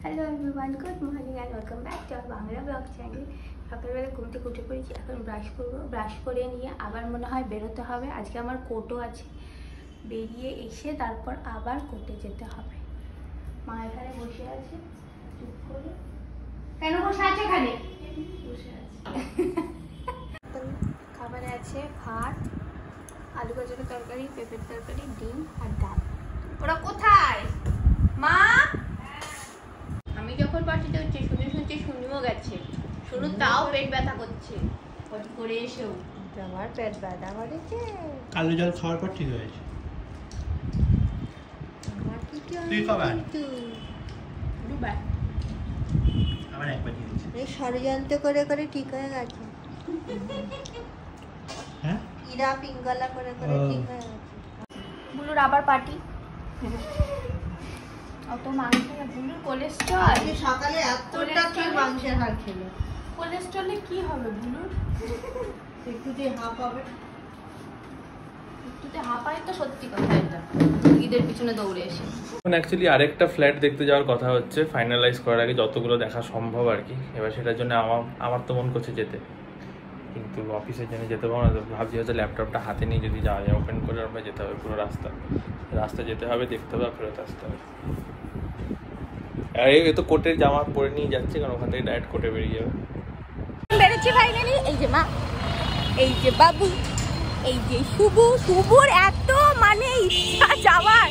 Hello everyone, good morning and welcome back to our Bangla blog channel. সকালবেলা ঘুম থেকে উঠে পড়েছি, এখন ব্রাশ করবো। ব্রাশ করে নিয়ে আবার মনে হয় বেরোতে হবে। আজকে আমার কোর্টও আছে, বেরিয়ে এসে তারপর আবার কোর্টে যেতে হবে। মা এখানে বসে আছে চুপ করে। কেন বসে আছে এখানে? বসে আছে। খাবারে আছে ভাত, আলু গাজরের তরকারি, পেঁপের তরকারি, ডিম আর ডাল। ওরা কোথায় মা? আমি যখন পার্টিতে হচ্ছে শুনছি শুনিও গেছে, শুনু তাও পেট ব্যথা করছে করে এসেও। আমার পেট ব্যথা করেছে, কালো জল খাওয়ার পর ঠিক হয়েছে। তুই খাবার আমার একবার দিয়েছি, এই ষড়যন্ত্র করে করে ঠিক হয়ে গেছে। হ্যাঁ ইরা পিঙ্গলা করে করে ঠিক হয়ে গেছে। বুলুর আবার পার্টি। অত মাংস না, বুলুর কোলেস্ট্রল। আজকে সকালে এতটা কি মাংসের হাড় খেলো। কোলেস্ট্রলে কি হবে বুলুর? একটুতে হাফ হবে, একটুতে হাঁপায় তো সত্যি কথা। এটা ঈদের পিছনে দৌড়ে এসে এখন অ্যাকচুয়ালি আরেকটা ফ্ল্যাট দেখতে যাওয়ার কথা হচ্ছে, ফাইনালাইজ করার আগে যতগুলো দেখা সম্ভব আর কি। এবার সেটার জন্য আমার তো মন করছে যেতে, কিন্তু অফিসের জন্য যেতে পারবো না। ভাবছি হয়তো ল্যাপটপটা হাতে নিয়ে যদি যাওয়া যায়, ওপেন করে আমরা যেতে হবে পুরো রাস্তা যেতে হবে, দেখতে হবে, ফেরত আসতে হবে। আর এই তো কোটের জামা পরে নিয়ে যাচ্ছে, কারণ ওখান থেকে ডাইরেক্ট কোটে বেরিয়ে যাবে। বেরোচ্ছি ফাইনালি। এই যে মা, এই যে বাবু, এই যে শুভর এত মানে ইচ্ছা যাওয়ার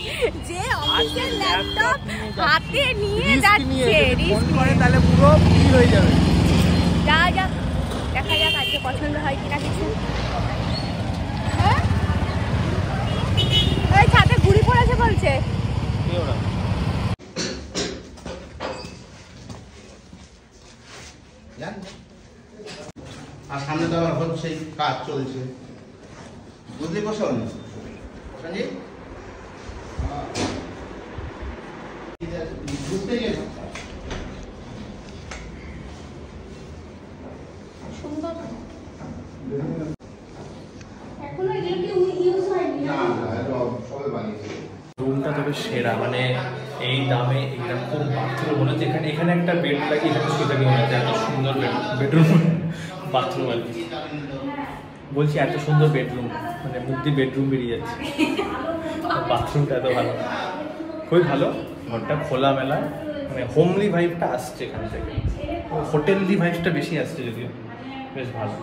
যে অফিসের ল্যাপটপ হাতে নিয়ে যাচ্ছে। রিস্ক করে তাহলে পুরো ফ্রি হয়ে যাবে। যা দেখা যাক আজকে পছন্দ হয় কিনা কিছু। হ্যাঁ ওই ছাদে ঘুড়ি পড়েছে বলছে। আর সামনে তো আবার হচ্ছে কাজ চলছে, বুঝলি কোশন? বুঝতে গেল সুন্দর এখনো এগুলো ইউজ হয়নি না, সবাই বানিয়েছে। রুমটা তবে সেরা, মানে এই দামে এরকম বাথরুম মনে হচ্ছে। এখানে একটা বেড লাগে, এখানে শুয়ে থাকি মনে হচ্ছে। এত সুন্দর বেডরুম বাথরুম আর কি। বলছি এত সুন্দর বেডরুম, মানে মুখ দিয়ে বেডরুম বেরিয়ে যাচ্ছে। বাথরুমটা এত ভালো, খুবই ভালো। ঘরটা খোলামেলা, মানে হোমলি ভাইবটা আসছে এখান থেকে। হোটেললি ভাইবটা বেশি আসছে যদিও, বেশ ভালো।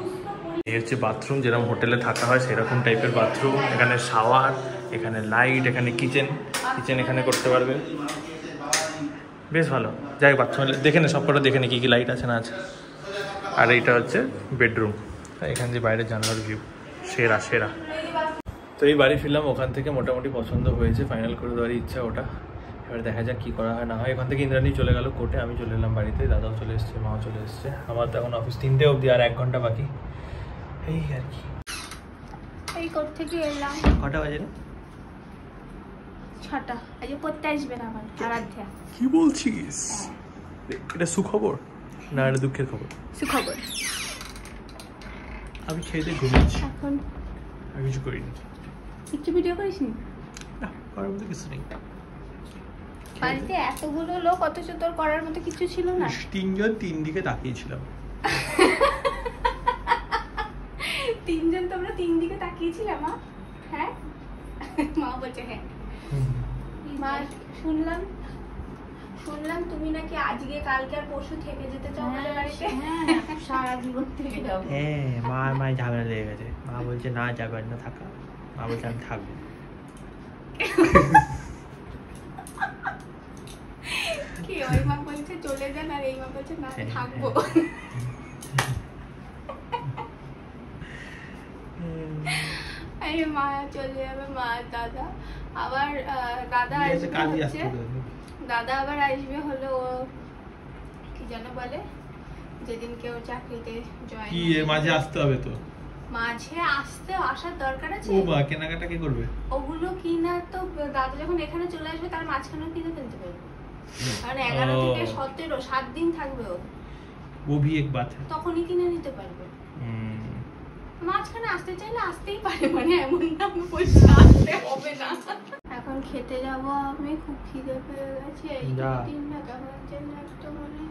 এই হচ্ছে বাথরুম, যেরকম হোটেলে থাকা হয় সেরকম টাইপের বাথরুম। এখানে শাওয়ার, এখানে লাইট, এখানে কিচেন এখানে করতে পারবে, বেশ ভালো। যাই বাথরুম দেখে নে, সবকটা দেখে নে কী কী লাইট আছে না আছে। আর এইটা হচ্ছে বেডরুম, এখান দিয়ে বাইরের জানলার ভিউ সেরা। তো এই বাড়ি ফিরলাম, ওখান থেকে মোটামুটি পছন্দ হয়েছে, ফাইনাল করে দেওয়ার ইচ্ছা ওটা। এবার দেখা যাক কী করা হয় না হয়। এখান থেকে ইন্দ্রাণী চলে গেল কোর্টে, আমি চলে এলাম বাড়িতে। দাদাও চলে এসছে, মাও চলে এসছে। আমার তো এখন অফিস 3টে অবধি, আর 1 ঘন্টা বাকি, এই আর কি। এই কোর্ট থেকে এলাম। কটা বাজে রে? 6টা। আজ পড়তে আসবে না আমার আরাধ্যা। কি বলছিস? এটা সুখবর না এটা দুঃখের খবর? সুখবর। আমি খেতে ঘুমিয়েছি, এখন আমি কিছু করিনি। কিছু ভিডিও করিস নি? না, করার মতো কিছু নেই। বাড়িতে এতগুলো লোক, অথচ তোর করার মতো কিছু ছিল না। 3জন 3 দিকে তাকিয়েছিলাম। 3জন তোমরা 3 দিকে তাকিয়েছিলাম? হ্যাঁ মা বলছে হ্যাঁ। মা শুনলাম তুমি নাকি আজকে কালকে আর পরশু থেকে যেতে চাও আমাদের বাড়িতে। সারা জীবন থেকে যাবো। হ্যাঁ, মায়ের ঝামেলা লেগে গেছে। মা বলছে না যাবেন না, থাকা। মা বলছে আমি থাকবো। কি ওই মা বলছে চলে যান, আর এই মা বলছে না থাকবো। আরে মা চলে যাবে, মা দাদা আবার দাদা আবার আসবে হলো কি যেন বলে, যেদিন কেউ চাকরিতে জয়েন। কি এর মাঝে আসতে হবে তো? মাঝে আসার দরকার আছে। ও বা কেনাকাটা কে করবে? ওগুলো কিনা তো দাদা যখন এখানে চলে আসবে তার মাঝখানেও কিনে ফেলতে পারবে। কারণ 11 থেকে 17 7 দিন থাকবে ও भी एक बात है। তখনই কিনে নিতে পারবে। মাঝখানে আসতে চাইলে আসতেই পারে, মানে এমন না আমি বলছি আসতে হবে না। এখন খেতে যাব আমি, খুব খিদে পেয়ে গেছে। এই 3 না কেমন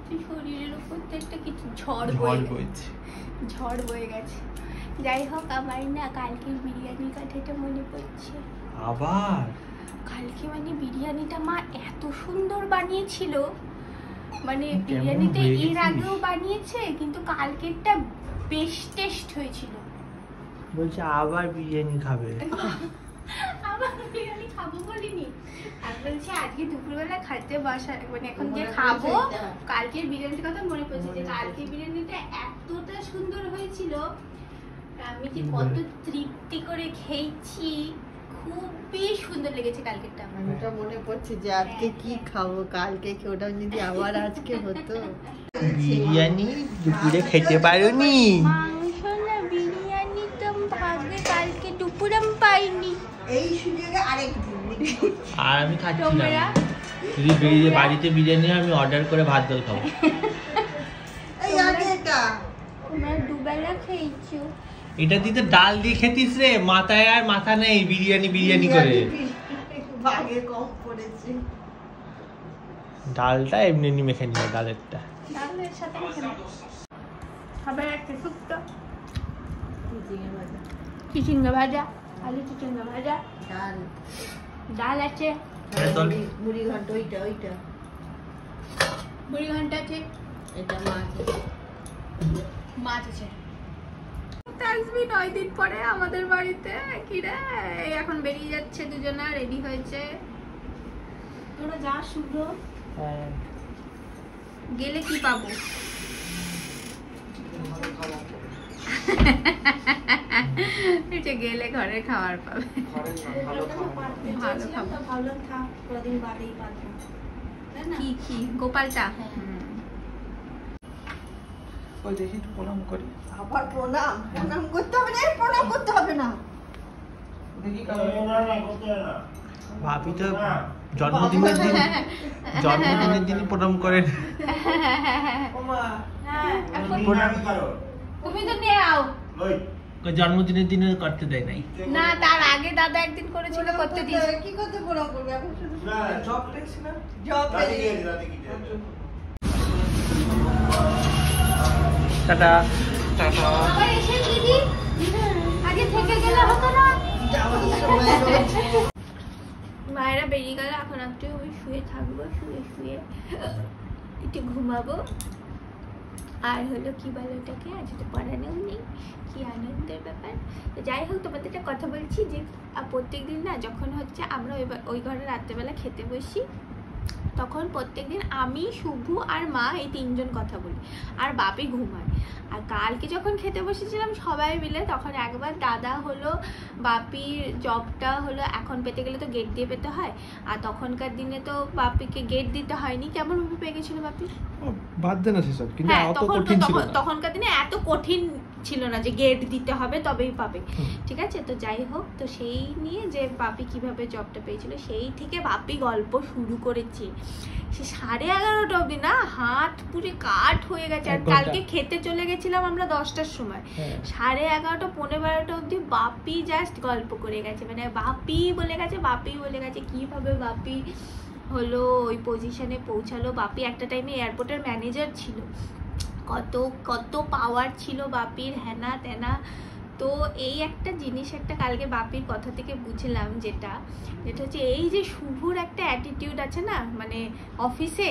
হচ্ছে শরীরের উপর থেকে একটা কিছু ঝড় বইছে। ঝড় বয়ে গেছে। যাই হোক, আমার না কালকের বিরিয়ানির কথাটা মনে পড়ছে। আবার কালকে মানে বিরিয়ানিটা মা এত সুন্দর বানিয়েছিল, মানে কেমন বিরিয়ানিটা হয়ে এর গেছিস? আগেও বানিয়েছে, কিন্তু কালকেরটা বেশ টেস্ট হয়েছিল। বলছে আবার বিরিয়ানি খাবে। আবার বিরিয়ানি খাবো বলিনি, আর বলছি আজকে দুপুরবেলা খাইতে বসা, মানে এখন যে খাবো কালকের বিরিয়ানির কথা মনে পড়ছে যে কালকের বিরিয়ানিটা এতটা সুন্দর হয়েছিল, আমি যে কত তৃপ্তি করে খেয়েছি, খুবই সুন্দর লেগেছে কালকেরটা আমার। ওটা মনে পড়ছে যে আজকে কি খাবো, কালকে কি ওটা যদি আবার আজকে হতো। বিরিয়ানি দুপুরে খেতে পারোনি? মাংস না বিরিয়ানি তো ভাগ্যে কালকে দুপুরে আমি পাইনি। এই সুযোগে আরেকদিন আর আমি খাচ্ছি না। তোমরা যদি বাড়িতে বিরিয়ানি হয়, আমি অর্ডার করে ভাত ডাল খাবো। এই আগে এটা তোমরা দুবেলা খেয়েছো। এটা দিতে ডাল দিয়ে খেতিস রে, মাথায় আর মাথা নেই বিরিয়ানি বিরিয়ানি করে। ভাগে কম পড়েছে। ডালটা এমনি এমনি মেখে নিও, ডালেরটা। ডালের সাথে খাবে একটা শুক্তো, চিচিঙ্গা ভাজা, আলু চিচিঙ্গা ভাজা, ডাল ডাল আছে, মুড়ি ঘন্ট, ওইটা ওইটা মুড়ি ঘন্টা আছে, এটা মাছ মাছ আছে। আসবি 9 দিন পরে আমাদের বাড়িতে, কি রে এখন বেরিয়ে যাচ্ছে, দুজনা রেডি হয়েছে। তোরা যা শুভ্র, গেলে কি পাবো? এটা গেলে ঘরে খাবার পাবে, ভালো খাবো। কি কি গোপালটা? ওই দেখি একটু প্রণাম করি। আবার প্রণাম প্রণাম করতে হবে না, প্রণাম করতে হবে না। দেখি ভাবি তো জন্মদিনের দিনই প্রণাম করেন। তুমি তো নিয়ে আও। জন্মদিনের দিনে করতে দেয় নাই। না, তার আগে দাদা একদিন করেছিল, করতে দিয়েছে। কি করতে প্রণাম করবে এখন? শুধু জব দেখছি না, জব টাটা টাটা। আবার এসে দিদি আগে থেকে গেলে হতো না। মায়েরা বেরিয়ে গেল, এখন একটু ওই শুয়ে থাকবো, শুয়ে শুয়ে একটু ঘুমাবো। আর হলো কি বলে ওটাকে, আজ তো পড়ানোও নেই, কি আনন্দের ব্যাপার। তো যাই হোক, তোমাদের একটা কথা বলছি যে প্রত্যেকদিন না যখন হচ্ছে আমরা ওই ঘরে রাত্রেবেলা খেতে বসি, তখন প্রত্যেকদিন আমি, শুভু আর মা এই তিনজন কথা বলি, আর বাপি ঘুমায়। আর কালকে যখন খেতে বসেছিলাম সবাই মিলে, তখন একবার দাদা হলো, বাপির জবটা হলো এখন পেতে গেলে তো গেট দিয়ে পেতে হয়, আর তখনকার দিনে তো বাপিকে গেট দিতে হয়নি। কেমন ভাবে পেয়ে গেছিল বাপি? বাদ দেন সেসব, কিন্তু হ্যাঁ, অত কঠিন ছিল না। তখনকার দিনে এত কঠিন ছিল না যে গেট দিতে হবে তবেই পাবে, ঠিক আছে। তো যাই হোক, তো সেই নিয়ে যে বাপি কিভাবে জবটা পেয়েছিল, সেই থেকে বাপি গল্প শুরু করেছে। সে 11:30 অবধি না, হাত পুরো কাঠ হয়ে গেছে। আর কালকে খেতে চলে গেছিলাম আমরা 10টার সময়, 11:30 পৌনে 12টা অবধি বাপি জাস্ট গল্প করে গেছে, মানে বাপি বলে গেছে কিভাবে বাপি হলো ওই পজিশনে পৌঁছালো। বাপি একটা টাইমে এয়ারপোর্টের ম্যানেজার ছিল, কত পাওয়ার ছিল বাপির, হ্যানা তেনা। তো এই একটা জিনিস একটা কালকে বাপির কথা থেকে বুঝলাম, যেটা হচ্ছে এই যে শুভর একটা অ্যাটিটিউড আছে না, মানে অফিসে,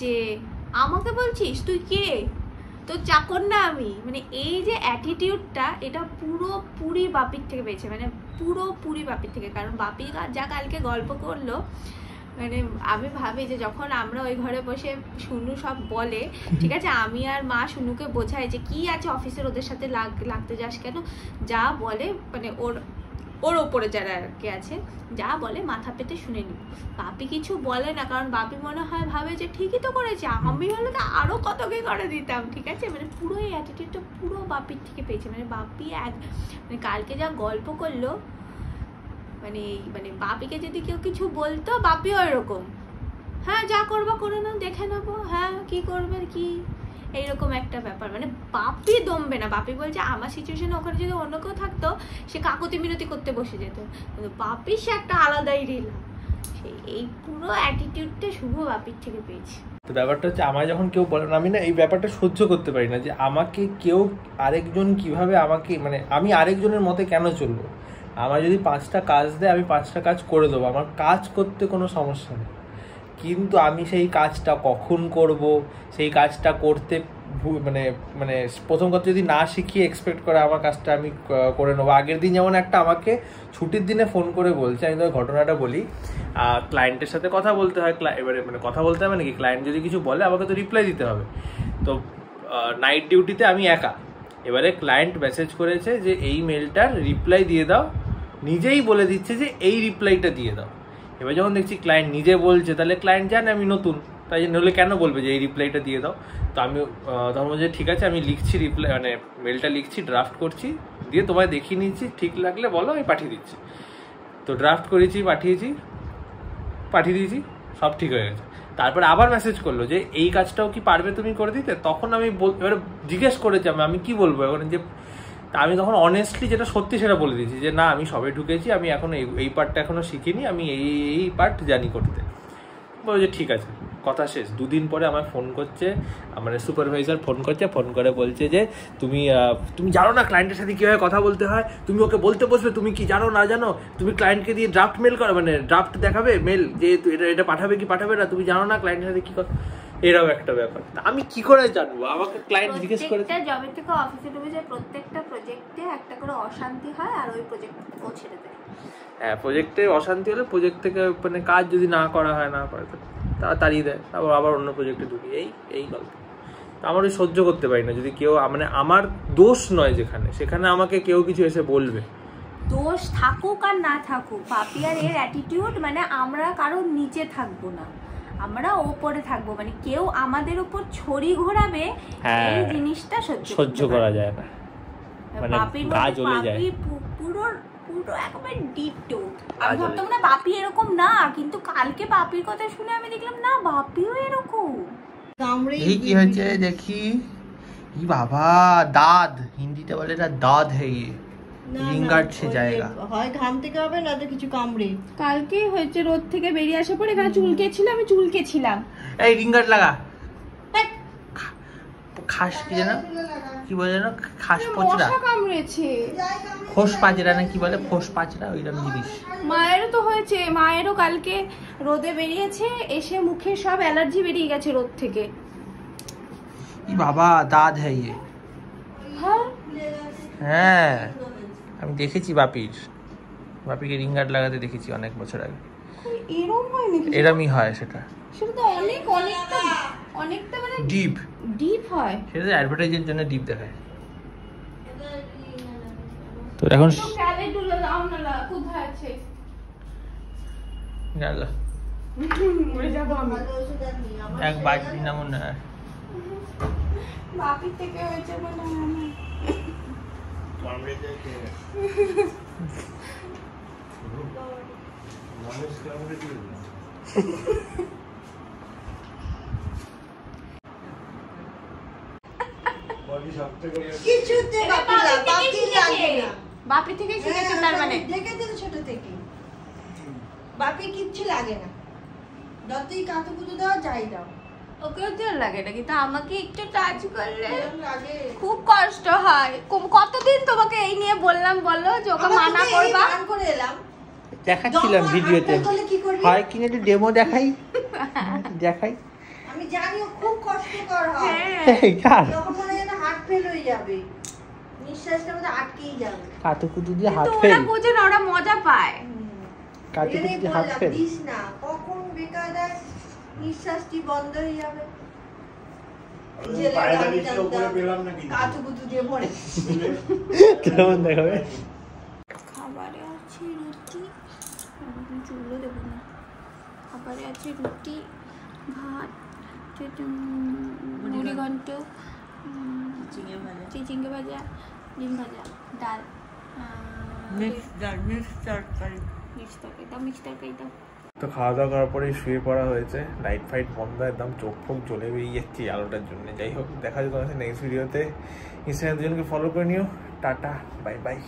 যে আমাকে বলছিস তুই কে, তো চাকর না আমি, মানে এই যে অ্যাটিটিউডটা, এটা পুরোপুরি বাপির থেকে পেয়েছে, মানে পুরোপুরি বাপির থেকে। কারণ বাপি যা কালকে গল্প করলো, মানে আমি ভাবি যে যখন আমরা ওই ঘরে বসে শুনু সব বলে, ঠিক আছে, আমি আর মা শুনুকে বোঝাই যে কি আছে অফিসের, ওদের সাথে লাগতে যাস কেন, যা বলে মানে ওর ওপরে যারা আর কি আছে, যা বলে মাথা পেতে শুনে নিব। বাপি কিছু বলে না, কারণ বাপি মনে হয় ভাবে যে ঠিকই তো করেছে, আমি হলে তো আরো কত কি করে দিতাম, ঠিক আছে। মানে পুরো এই অ্যাটিটিউডটা পুরো বাপির থেকে পেয়েছে। মানে বাপি মানে কালকে যা গল্প করলো, মানে বাপিকে যদি কেউ কিছু বলতো, বাপিও এরকম, হ্যাঁ যা করবো করে নাও, দেখে নেবো, হ্যাঁ কি করবে কি, এইরকম একটা ব্যাপার। মানে বাপি দমবে না। বাপি বলছে আমার সিচুয়েশনে ওখানে যদি অন্য কেউ থাকতো, সে কাকুতি মিনতি করতে বসে যেত, কিন্তু বাপি সে একটা আলাদাই রিলা। এই পুরো অ্যাটিটিউডটা শুভ বাপির থেকে পেয়েছি। তো ব্যাপারটা হচ্ছে আমায় যখন কেউ বলে না, আমি না এই ব্যাপারটা সহ্য করতে পারি না যে আমাকে কেউ আরেকজন কিভাবে আমাকে মানে আমি আরেকজনের মতে কেন চলবো। আমার যদি 5টা কাজ দেয় আমি 5টা কাজ করে দেবো, আমার কাজ করতে কোনো সমস্যা নেই, কিন্তু আমি সেই কাজটা কখন করব, সেই কাজটা করতে মানে মানে প্রথম কথা যদি না শিখিয়ে এক্সপেক্ট করে আমার কাজটা আমি করে নেবো। আগের দিন যেমন একটা আমাকে ছুটির দিনে ফোন করে বলছে, আমি তোর ঘটনাটা বলি, ক্লায়েন্টের সাথে কথা বলতে হয়, এবারে মানে কথা বলতে হবে নাকি, ক্লায়েন্ট যদি কিছু বলে আমাকে তো রিপ্লাই দিতে হবে। তো নাইট ডিউটিতে আমি একা, এবারে ক্লায়েন্ট মেসেজ করেছে যে এই মেলটার রিপ্লাই দিয়ে দাও, নিজেই বলে দিচ্ছে যে এই রিপ্লাইটা দিয়ে দাও। এবার যখন দেখছি ক্লায়েন্ট নিজে বলছে, তাহলে ক্লায়েন্ট জানে আমি নতুন, তাই জন্য হলে কেন বলবে যে এই রিপ্লাইটা দিয়ে দাও। তো আমি তখন বলছি ঠিক আছে আমি লিখছি, রিপ্লাই মানে মেলটা লিখছি, ড্রাফট করছি, দিয়ে তোমায় দেখিয়ে নিচ্ছি, ঠিক লাগলে বলো আমি পাঠিয়ে দিচ্ছি। তো ড্রাফট করেছি, পাঠিয়ে দিয়েছি, সব ঠিক হয়ে গেছে। তারপর আবার মেসেজ করলো যে এই কাজটাও কি পারবে তুমি করে দিতে। তখন আমি এবারে জিজ্ঞেস করেছি আমি কি বলবো এখন, যে আমি তখন অনেস্টলি যেটা সত্যি সেটা বলে দিয়েছি যে না আমি সবে ঢুকেছি, আমি এখন এই পার্টটা এখনো শিখিনি, আমি এই পার্ট জানি করতে। বলছে ঠিক আছে, কথা শেষ। 2 দিন পরে আমার ফোন করছে, মানে সুপারভাইজার ফোন করছে, ফোন করে বলছে যে তুমি জানো না ক্লায়েন্টের সাথে কীভাবে কথা বলতে হয়, তুমি ওকে বলতে বসবে, তুমি কি জানো না জানো, তুমি ক্লায়েন্টকে দিয়ে ড্রাফট মেল করো, মানে ড্রাফট দেখাবে মেল যে এটা পাঠাবে কি পাঠাবে না, তুমি জানো না ক্লায়েন্টের সাথে কী কথা। এরাও একটা ব্যাপার, আমি কি করে জানবো, আমাকে ক্লায়েন্ট জিজ্ঞেস করে। জবে থেকে অফিসে ঢুকে যায়, প্রত্যেকটা প্রজেক্টে একটা করে অশান্তি হয় আর ওই প্রজেক্ট ও ছেড়ে দেয়। হ্যাঁ, প্রজেক্টে অশান্তি হলে প্রজেক্ট থেকে মানে কাজ যদি না করা হয়, না করে তারা তাড়িয়ে দেয়, আবার অন্য প্রজেক্টে ঢুকি, এই গল্প। আমার ওই সহ্য করতে পারি না যদি কেউ মানে আমার দোষ নয় সেখানে আমাকে কেউ কিছু এসে বলবে। দোষ থাকুক আর না থাকুক, পাপিয়ার এর অ্যাটিটিউড মানে আমরা কারোর নিচে থাকবো না, আমরা ওপরে থাকবো, মানে কেউ আমাদের উপর ছড়ি ঘোরাবে এই জিনিসটা সহ্য করা যায় না। মানে গা জ্বলে যায় পুরো একবার ডিটো। আমি ভাবতাম না বাপি এরকম না, কিন্তু কালকে বাপির কথা শুনে আমি দেখলাম না বাপিও এরকম। এই কি হয়েছে দেখি, ই বাবা দাঁত, হিন্দিতে বলে এটা দাঁত হয়ে রিঙ্গাটছে জায়গা, হয় ঘাম থেকে হবে না তো কিছু কামড়ে। কালকে হয়েছে রোদ থেকে বেরিয়ে আসার পর এখানে চুলকেছিলাম, আমি চুলকেছিলাম। এই রিঙ্গাট লাগা, খাস কি যেন কি বলে যেন, খাস পচড়া কামড়েছে, খোস পাচড়া না কি বলে, খোস পাচড়া ওইরকম জিনিস। মায়েরও তো হয়েছে, মায়েরও কালকে রোদে বেরিয়েছে, এসে মুখে সব অ্যালার্জি বেরিয়ে গেছে রোদ থেকে। ই বাবা দাঁত হয়ে, হ্যাঁ আমি দেখেছি বাপিকে রিঙ্গাট লাগাতে দেখেছি অনেক বছর আগে। এরকম হয় নাকি? এরমই হয়, সেটা তো অনেকটা মানে ডিপ হয়, সেটা অ্যাডভার্টাইজের জন্য ডিপ দেখায়। তো এখন কোথায় আছে এক বাটি না মনে হয় বাপির থেকে হয়েছে মনে হয়। বাপি থেকে শিখেছে তার মানে, দেখেছে তো ছোট থেকে বাপি কিচ্ছু লাগে না, যতই কাঁথা পুজো দাও যাই দাও, ওকেও তো লাগে না, কিন্তু আমাকে একটু টাচ করলে খুব কষ্ট হয়। কতদিন তোমাকে এই নিয়ে বললাম বলো যে ওকে মানা করবা, করে এলাম দেখাচ্ছিলাম ভিডিওতে, হয় কিনা একটু ডেমো দেখাই। আমি জানি ও খুব কষ্টকর হয়, যখন মনে হয় হার্ট ফেল হয়ে যাবে, নিঃশ্বাসটা মধ্যে আটকেই যাবে, কাতুকুতু দিয়ে হাত কিন্তু ফেল, ওরা বোঝে না, ওরা মজা পায়। কাতুকুতু দিয়ে হাত ফেল দিস না, কখন বেকার নিঃশ্বাসটি বন্ধ হয়ে যাবে, কাতুকুতু দিয়ে মরে। কেমন দেখাবে? খাবারে আছে রুটি, চুলও দেবো না, খাবারে আছে রুটি, ভাত, মুড়ি ঘন্ট, চিচিঙ্গে ভাজা, ডিম ভাজা, ডাল, মিক্স তরকারি দাও। তো খাওয়া দাওয়া করার পরে শুয়ে পড়া হয়েছে, লাইট ফাইট বন্ধ, একদম চোখ ফোক জ্বলে বেরিয়ে যাচ্ছে আলোটার জন্য। যাই হোক, দেখা যাবে নেক্সট ভিডিওতে। ইনস্টাগ্রামে দুজনকে ফলো করে নিও। Tata, bye bye.